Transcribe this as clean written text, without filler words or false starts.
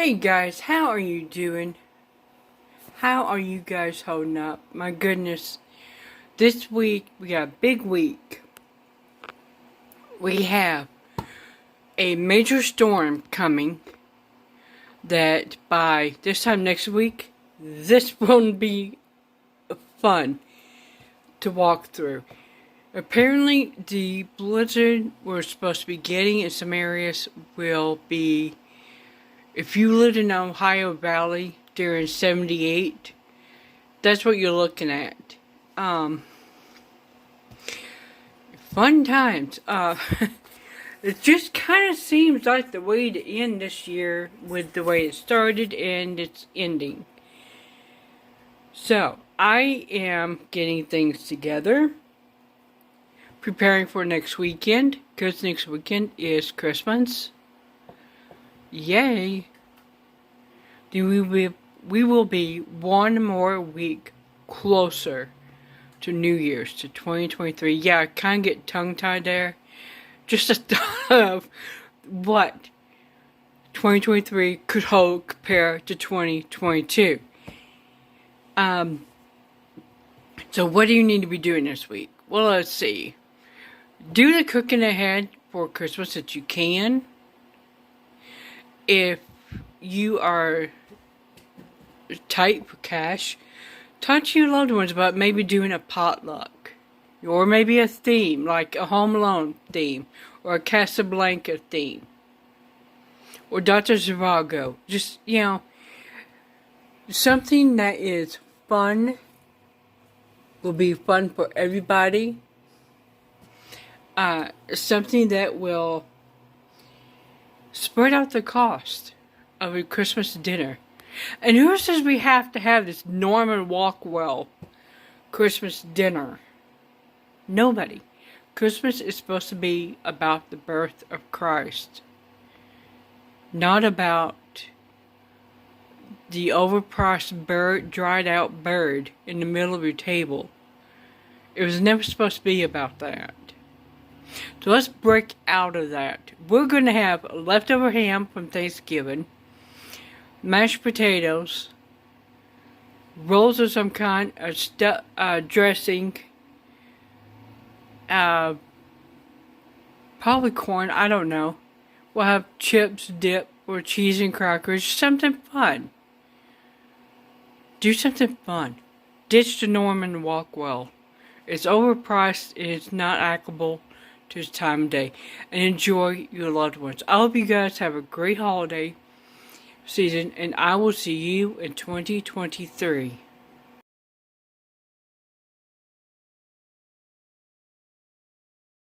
Hey guys, how are you doing? How are you guys holding up? My goodness, this week we got a big week. We have a major storm coming that by this time next week, this won't be fun to walk through. Apparently, the blizzard we're supposed to be getting in some areas will be, if you live in the Ohio Valley during 78, that's what you're looking at. Fun times. It just kind of seems like the way to end this year with the way it started and it's ending. So, I am getting things together, preparing for next weekend, because next weekend is Christmas. Yay! We will be one more week closer to New Year's, to 2023. Yeah, I kind of get tongue-tied there. Just the thought of what 2023 could hold compared to 2022. So what do you need to be doing this week? Well, let's see. Do the cooking ahead for Christmas that you can. If you are tight for cash, talk to your loved ones about maybe doing a potluck. Or maybe a theme, like a Home Alone theme. Or a Casablanca theme. Or Dr. Zhivago. Just, something that is fun. Will be fun for everybody. Something that will spread out the cost of a Christmas dinner. And who says we have to have this Norman Rockwell Christmas dinner? Nobody. Christmas is supposed to be about the birth of Christ. Not about the overpriced bird, dried out bird in the middle of your table. It was never supposed to be about that. So let's break out of that. We're going to have leftover ham from Thanksgiving, mashed potatoes, rolls of some kind, dressing, probably corn, I don't know. We'll have chips, dip, or cheese and crackers, something fun. Do something fun. Ditch the Norman Rockwell. It's overpriced and it's not applicable to this time of day. And enjoy your loved ones. I hope you guys have a great holiday season, and I will see you in 2023.